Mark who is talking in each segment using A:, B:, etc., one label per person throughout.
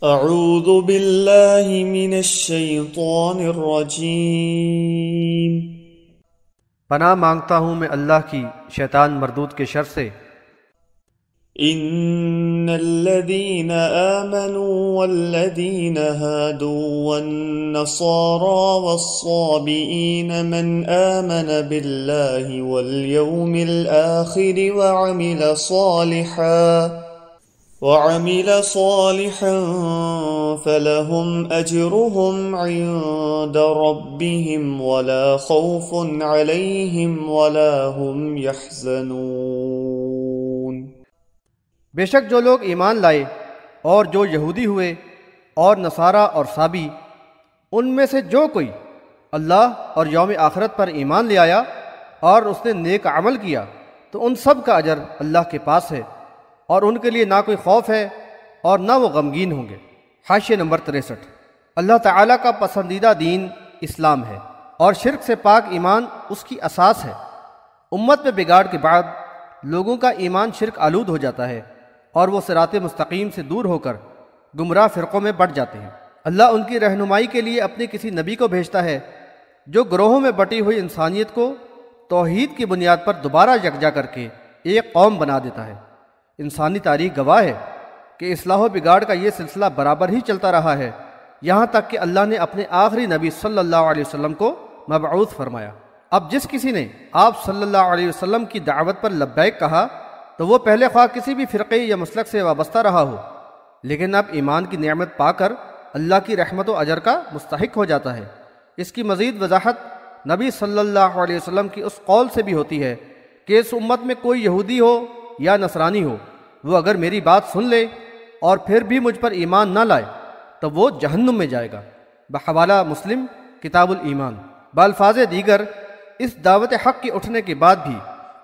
A: اعوذ باللہ من الشیطان الرجیم۔
B: پناہ مانگتا ہوں میں اللہ کی شیطان مردود کے شر سے۔
A: ان الذين آمنوا والذين هادوا والنصارى والصابئين من آمن بالله واليوم الآخر وعمل صالحا فلهم أجرهم عند ربهم ولا خوف عليهم ولا هم يحزنون۔
B: بے شک جو لوگ ایمان لائے اور جو یہودی ہوئے اور نصارہ اور صابی، ان میں سے جو کوئی اللہ اور یوم آخرت پر ایمان لے آیا اور اس نے نیک عمل کیا تو ان سب کا اجر اللہ کے پاس ہے، اور ان کے لیے نہ کوئی خوف ہے اور نہ وہ غمگین ہوں گے۔ حاشیہ نمبر 63۔ اللہ تعالیٰ کا پسندیدہ دین اسلام ہے، اور شرک سے پاک ایمان اس کی اساس ہے۔ امت میں بگاڑ کے بعد لوگوں کا ایمان شرک آلود ہو جاتا ہے اور وہ صراط مستقیم سے دور ہو کر گمراہ فرقوں میں بٹ جاتے ہیں۔ اللہ ان کی رہنمائی کے لیے اپنے کسی نبی کو بھیجتا ہے جو گروہوں میں بٹی ہوئی انسانیت کو توحید کی بنیاد پر دوبارہ یکجا کر کے ایک قوم بنا دیتا ہے۔ انسانی تاریخ گواہ ہے کہ اصلاح و بگاڑ کا یہ سلسلہ برابر ہی چلتا رہا ہے، یہاں تک کہ اللہ نے اپنے آخری نبی صلی اللہ علیہ وسلم کو مبعوث فرمایا۔ اب جس کسی نے آپ صلی اللہ علیہ وسلم کی دعوت پر لبیک کہا تو وہ پہلے خواہ کسی بھی فرقے یا مسلک سے وابستہ رہا ہو، لیکن اب ایمان کی نعمت پا کر اللہ کی رحمت و اجر کا مستحق ہو جاتا ہے۔ اس کی مزید وضاحت نبی صلی اللہ علیہ وسلم کی اس قول سے بھی ہوتی ہے کہ اس امت میں کوئی یہودی ہو یا نصرانی ہو، وہ اگر میری بات سن لے اور پھر بھی مجھ پر ایمان نہ لائے تو وہ جہنم میں جائے گا۔ بحوالہ مسلم کتاب الایمان۔ بالفاظ دیگر اس دعوت حق کے اٹھنے کے بعد بھی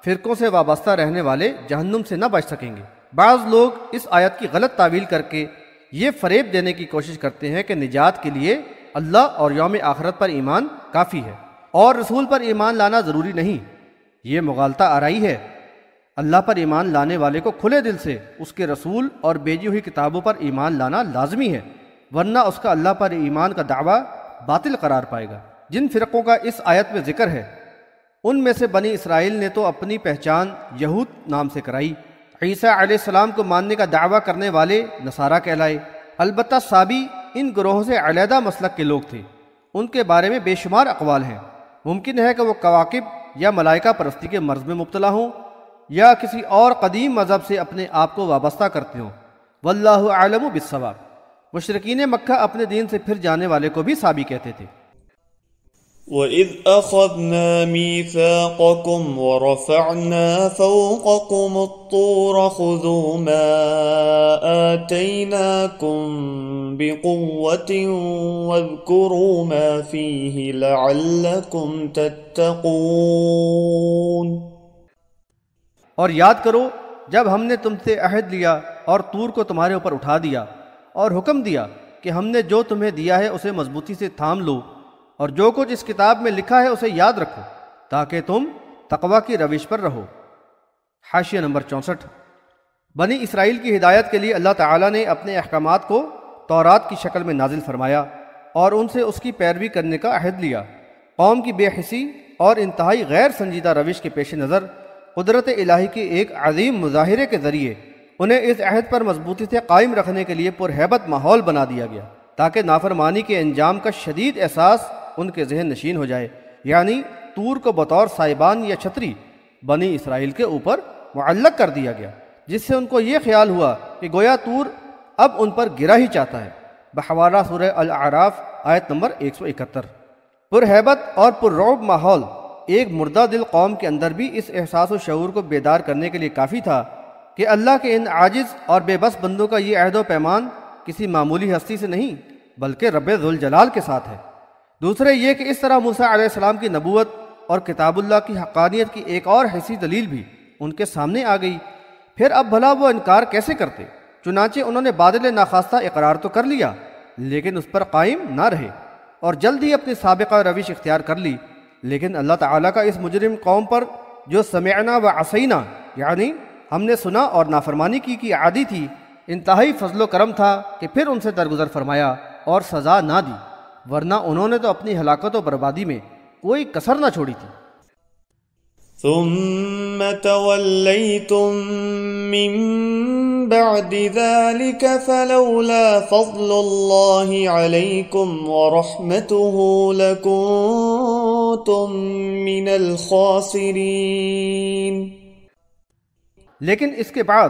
B: فرقوں سے وابستہ رہنے والے جہنم سے نہ بچ سکیں گے۔ بعض لوگ اس آیت کی غلط تعویل کر کے یہ فریب دینے کی کوشش کرتے ہیں کہ نجات کے لیے اللہ اور یوم آخرت پر ایمان کافی ہے اور رسول پر ایمان لانا ضروری نہیں۔ یہ مغالطہ آرائی ہے۔ اللہ پر ایمان لانے والے کو کھلے دل سے اس کے رسول اور بھیجی ہوئی کتابوں پر ایمان لانا لازمی ہے، ورنہ اس کا اللہ پر ایمان کا دعویٰ باطل قرار پائے گا۔ جن فرقوں کا اس آیت میں ذکر ہے ان میں سے بنی اسرائیل نے تو اپنی پہچان یہود نام سے کرائی، عیسیٰ علیہ السلام کو ماننے کا دعویٰ کرنے والے نصارہ کہلائے۔ البتہ صابی ان گروہوں سے علیحدہ مسلک کے لوگ تھے، ان کے بارے میں بے شمار اقوال ہیں۔ ممکن ہے کہ وہ کواکب یا ملائکہ پرستی کے مرض میں مبتلا ہوں یا کسی اور قدیم مذہب سے اپنے آپ کو وابستہ کرتے ہوں۔ واللہ اعلم بالصواب۔ مشرکین مکہ اپنے دین سے پھر جانے والے کو بھی صابی کہتے تھے۔
A: وَإِذْ أَخَذْنَا مِيثَاقَكُمْ وَرَفَعْنَا فَوْقَكُمُ الطُّورَ خُذُوا مَا آتَيْنَاكُمْ بِقُوَّةٍ وَاذْكُرُوا مَا فِيهِ لَعَلَّكُمْ تَتَّقُونَ۔
B: اور یاد کرو جب ہم نے تم سے عہد لیا اور طور کو تمہارے اوپر اٹھا دیا اور حکم دیا کہ ہم نے جو تمہیں دیا ہے اسے مضبوطی سے تھام لو، اور جو کچھ اس کتاب میں لکھا ہے اسے یاد رکھو تاکہ تم تقوی کی روش پر رہو۔ حاشیہ نمبر 64۔ بنی اسرائیل کی ہدایت کے لیے اللہ تعالیٰ نے اپنے احکامات کو تورات کی شکل میں نازل فرمایا اور ان سے اس کی پیروی کرنے کا عہد لیا۔ قوم کی بے حسی اور انتہائی غیر سنجیدہ روش کے پیش نظر قدرت الہی کے ایک عظیم مظاہرے کے ذریعے انہیں اس عہد پر مضبوطی سے قائم رکھنے کے لیے پرہیبت ماحول بنا دیا گیا تاکہ نافرمانی کے انجام کا شدید احساس ان کے ذہن نشین ہو جائے، یعنی طور کو بطور سائبان یا چھتری بنی اسرائیل کے اوپر معلق کر دیا گیا، جس سے ان کو یہ خیال ہوا کہ گویا طور اب ان پر گرا ہی چاہتا ہے۔ بحوالہ سورہ الاعراف آیت نمبر 171۔ پرہیبت اور پررعب ماحول ایک مردہ دل قوم کے اندر بھی اس احساس و شعور کو بیدار کرنے کے لیے کافی تھا کہ اللہ کے ان عاجز اور بے بس بندوں کا یہ عہد و پیمان کسی معمولی ہستی سے نہیں بلکہ رب ذوالجلال کے ساتھ ہے۔ دوسرے یہ کہ اس طرح موسیٰ علیہ السلام کی نبوت اور کتاب اللہ کی حقانیت کی ایک اور حسی دلیل بھی ان کے سامنے آ گئی۔ پھر اب بھلا وہ انکار کیسے کرتے؟ چنانچہ انہوں نے بادل ناخواستہ اقرار تو کر لیا لیکن اس پر قائم نہ رہے اور جلد ہی اپنی سابقہ روش اختیار کر لی۔ لیکن اللہ تعالیٰ کا اس مجرم قوم پر جو سمعنا و عصینا یعنی ہم نے سنا اور نافرمانی کی عادی تھی، انتہائی فضل و کرم تھا کہ پھر ان سے درگزر فرمایا اور سزا نہ دی، ورنہ انہوں نے تو اپنی ہلاکت و بربادی میں کوئی کسر نہ چھوڑی تھی۔
A: ثم توليتم من بعد ذلك فلولا فضل الله عليكم ورحمته لكنتم من الخاسرين۔
B: لیکن اس کے بعد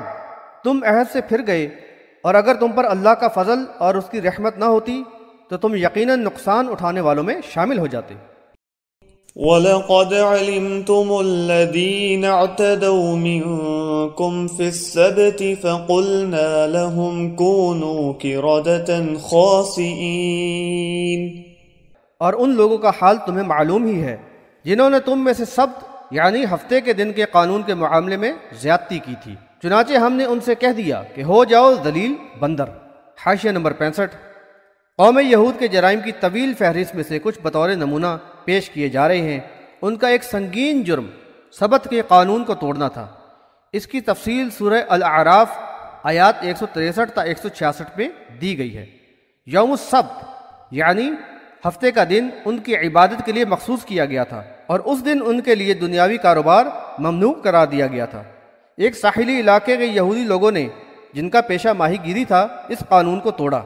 B: تم عہد سے پھر گئے، اور اگر تم پر اللہ کا فضل اور اس کی رحمت نہ ہوتی تو تم یقیناً نقصان اٹھانے والوں میں شامل ہو جاتے۔
A: وَلَقَدْ عَلِمْتُمُ الَّذِينَ اعْتَدَوْا مِنكُمْ فِي السَّبْتِ فَقُلْنَا لَهُمْ كُونُوا قِرَدَةً خَاسِئِينَ۔
B: اور ان لوگوں کا حال تمہیں معلوم ہی ہے جنہوں نے تم میں سے سبت یعنی ہفتے کے دن کے قانون کے معاملے میں زیادتی کی تھی، چنانچہ ہم نے ان سے کہہ دیا کہ ہو جاؤ ذلیل بندر۔ حاشیہ نمبر 65۔ قوم یہود کے جرائم کی طویل فہرست میں سے کچھ بطور نمونہ پیش کیے جا رہے ہیں۔ ان کا ایک سنگین جرم سبت کے قانون کو توڑنا تھا۔ اس کی تفصیل سورہ الاعراف آیات 163 تا 166 میں دی گئی ہے۔ یوم السبت یعنی ہفتے کا دن ان کی عبادت کے لیے مخصوص کیا گیا تھا، اور اس دن ان کے لیے دنیاوی کاروبار ممنوع قرار دیا گیا تھا۔ ایک ساحلی علاقے کے یہودی لوگوں نے جن کا پیشہ ماہی گیری تھا اس قانون کو توڑا۔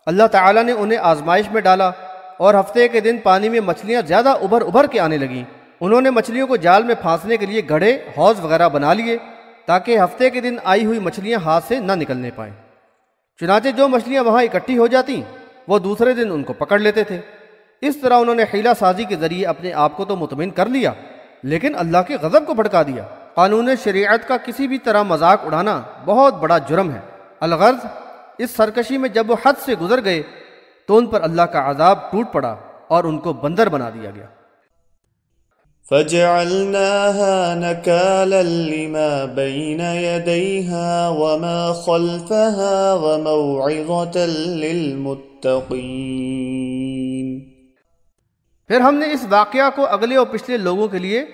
B: اللہ تعالیٰ نے انہیں آزمائش میں ڈالا، اور ہفتے کے دن پانی میں مچھلیاں زیادہ ابھر کے آنے لگیں۔ انہوں نے مچھلیوں کو جال میں پھانسنے کے لیے گھڑے، حوض وغیرہ بنا لیے تاکہ ہفتے کے دن آئی ہوئی مچھلیاں ہاتھ سے نہ نکلنے پائیں۔ چنانچہ جو مچھلیاں وہاں اکٹھی ہو جاتیں وہ دوسرے دن ان کو پکڑ لیتے تھے۔ اس طرح انہوں نے حیلہ سازی کے ذریعے اپنے آپ کو تو مطمئن کر لیا، لیکن اللہ کے غضب کو بھڑکا دیا۔ قانون شریعت کا کسی بھی طرح مذاق اڑانا بہت بڑا جرم ہے۔ الغرض اس سرکشی میں جب وہ حد سے گزر گئے تو ان پر اللہ کا عذاب ٹوٹ پڑا اور ان کو بندر بنا دیا گیا۔
A: فَجَعَلْنَاهَا نَكَالًا لِمَا بَيْنَ يَدَيْهَا وَمَا خَلْفَهَا وَمَوْعِظَةً لِلْمُتَّقِينَ۔
B: پھر ہم نے اس واقعہ کو اگلے اور پچھلے لوگوں کے لیے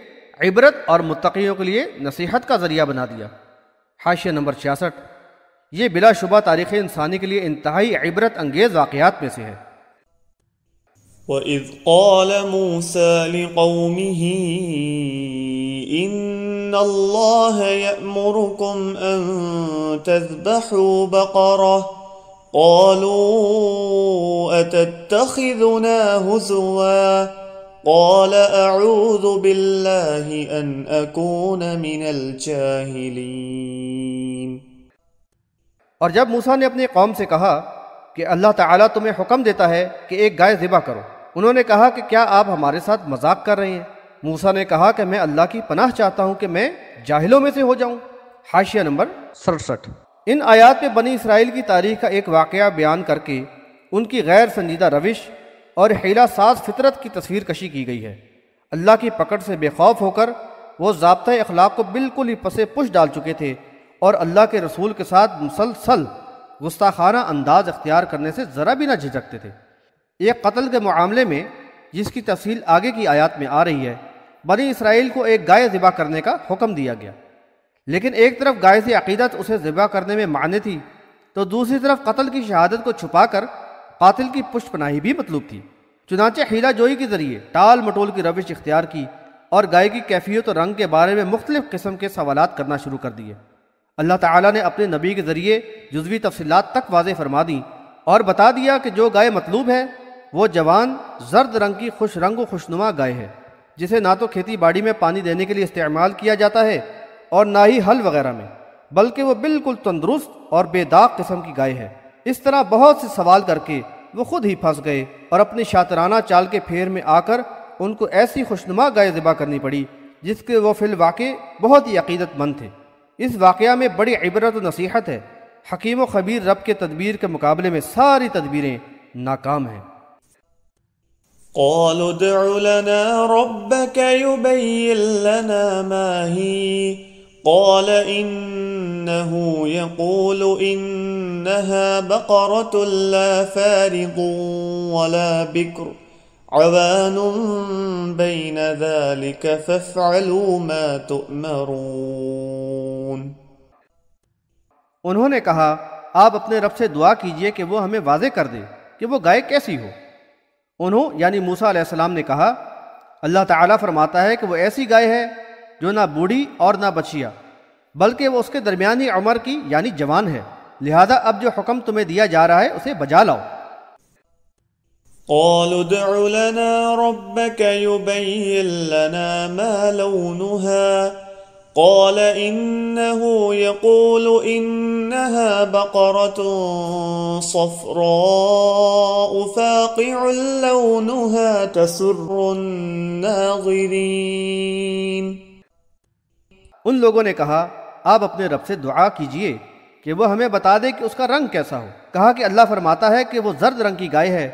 B: عبرت اور متقیوں کے لیے نصیحت کا ذریعہ بنا دیا۔ حاشیہ نمبر 66۔ یہ بلا شبہ تاریخ انسانی کے لیے انتہائی عبرت انگیز واقعات میں سے ہے۔
A: وَإِذْ قَالَ مُوسَى لِقَوْمِهِ إِنَّ اللَّهَ يَأْمُرُكُمْ أَن تَذْبَحُوا بَقَرَةً قَالُوا أَتَتَّخِذُنَا هُزُوًا قَالَ أَعُوذُ بِاللَّهِ أَنْ أَكُونَ مِنَ الْجَاهِلِينَ۔
B: اور جب موسیٰ نے اپنی قوم سے کہا کہ اللہ تعالیٰ تمہیں حکم دیتا ہے کہ ایک گائے ذبح کرو، انہوں نے کہا کہ کیا آپ ہمارے ساتھ مذاق کر رہے ہیں؟ موسیٰ نے کہا کہ میں اللہ کی پناہ چاہتا ہوں کہ میں جاہلوں میں سے ہو جاؤں۔ حاشیہ نمبر 67۔ ان آیات میں بنی اسرائیل کی تاریخ کا ایک واقعہ بیان کر کے ان کی غیر سنجیدہ روش اور حیلہ ساز فطرت کی تصویر کشی کی گئی ہے۔ اللہ کی پکڑ سے بے خوف ہو کر وہ ضابطۂ اخلاق کو بالکل ہی پس پش ڈال چکے تھے، اور اللہ کے رسول کے ساتھ مسلسل گستاخانہ انداز اختیار کرنے سے ذرا بھی نہ جھجکتے تھے۔ ایک قتل کے معاملے میں جس کی تفصیل آگے کی آیات میں آ رہی ہے، بنی اسرائیل کو ایک گائے ذبح کرنے کا حکم دیا گیا، لیکن ایک طرف گائے سے عقیدت اسے ذبح کرنے میں مانع تھی، تو دوسری طرف قتل کی شہادت کو چھپا کر قاتل کی پشت پناہی بھی مطلوب تھی۔ چنانچہ حیلہ جوئی کے ذریعے ٹال مٹول کی روش اختیار کی اور گائے کی کیفیت و رنگ کے بارے میں مختلف قسم کے سوالات کرنا شروع کر دیے۔ اللہ تعالیٰ نے اپنے نبی کے ذریعے جزوی تفصیلات تک واضح فرما دیں اور بتا دیا کہ جو گائے مطلوب ہے وہ جوان زرد رنگ کی خوش رنگ و خوشنما گائے ہے، جسے نہ تو کھیتی باڑی میں پانی دینے کے لیے استعمال کیا جاتا ہے اور نہ ہی ہل وغیرہ میں، بلکہ وہ بالکل تندرست اور بے داغ قسم کی گائے ہے۔ اس طرح بہت سے سوال کر کے وہ خود ہی پھنس گئے اور اپنی شاطرانہ چال کے پھیر میں آ کر ان کو ایسی خوشنما گائے ذبح کرنی پڑی جس کے وہ فی الواقع بہت ہی عقیدت مند تھے۔ اس واقعہ میں بڑی عبرت و نصیحت ہے۔ حکیم و خبیر رب کے تدبیر کے مقابلے میں ساری تدبیریں ناکام ہیں۔
A: قالوا ادع لنا ربك يبين لنا ما هي قال إنه يقول إنها بقرة لا فارض ولا بكر عوان بين ذلك فافعلوا ما تؤمرون۔
B: انہوں نے کہا آپ اپنے رب سے دعا کیجئے کہ وہ ہمیں واضح کر دے کہ وہ گائے کیسی ہو۔ انہوں یعنی موسیٰ علیہ السلام نے کہا، اللہ تعالیٰ فرماتا ہے کہ وہ ایسی گائے ہے جو نہ بوڑھی اور نہ بچیا، بلکہ وہ اس کے درمیانی عمر کی یعنی جوان ہے، لہذا اب جو حکم تمہیں دیا جا رہا ہے اسے بجا لاؤ۔
A: قالوا ادع لنا ربك يبين لنا ما لونها قال إنه يقول إنها بقرة صفراء فاقع لونها تسر الناظرين۔
B: ان لوگوں نے کہا آپ اپنے رب سے دعا کیجئے کہ وہ ہمیں بتا دے کہ اس کا رنگ کیسا ہو۔ کہا کہ اللہ فرماتا ہے کہ وہ زرد رنگ کی گائے ہے،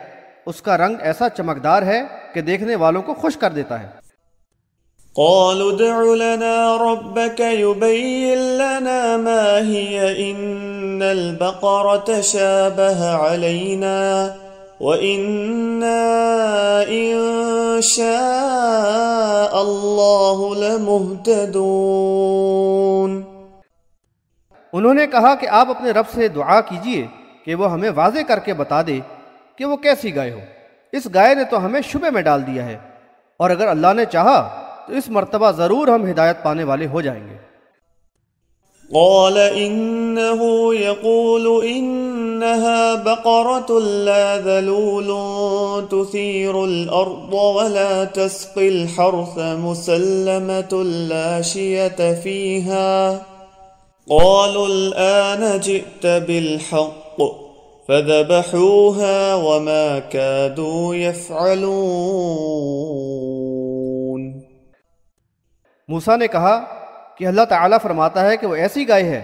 B: اس کا رنگ ایسا چمکدار ہے کہ دیکھنے والوں کو خوش کر دیتا ہے۔
A: قالوا ادع لنا ربك يبين لنا ما هي إن البقرة شابه علينا وإنا إن شاء الله لمهتدون۔
B: انہوں نے کہا کہ آپ اپنے رب سے دعا کیجئے کہ وہ ہمیں واضح کر کے بتا دے کہ وہ کیسی گائے ہو، اس گائے نے تو ہمیں شبے میں ڈال دیا ہے، اور اگر اللہ نے چاہا تو اس مرتبہ ضرور ہم ہدایت پانے والے ہو جائیں گے۔
A: قال إنه يقول إنها بقرة لا ذلول تثير الأرض ولا تسقي الحرث مسلمة لا شية فيها قالوا الآن جئت بالحق فذبحوها وما كادوا يفعلون۔
B: موسیٰ نے کہا کہ اللہ تعالیٰ فرماتا ہے کہ وہ ایسی گائے ہے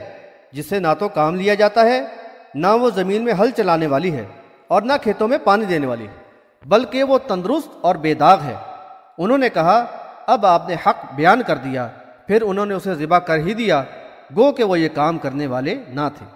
B: جس سے نہ تو کام لیا جاتا ہے، نہ وہ زمین میں ہل چلانے والی ہے اور نہ کھیتوں میں پانی دینے والی ہے، بلکہ وہ تندرست اور بے داغ ہے۔ انہوں نے کہا اب آپ نے حق بیان کر دیا، پھر انہوں نے اسے ذبح کر ہی دیا، گو کہ وہ یہ کام کرنے والے نہ تھے۔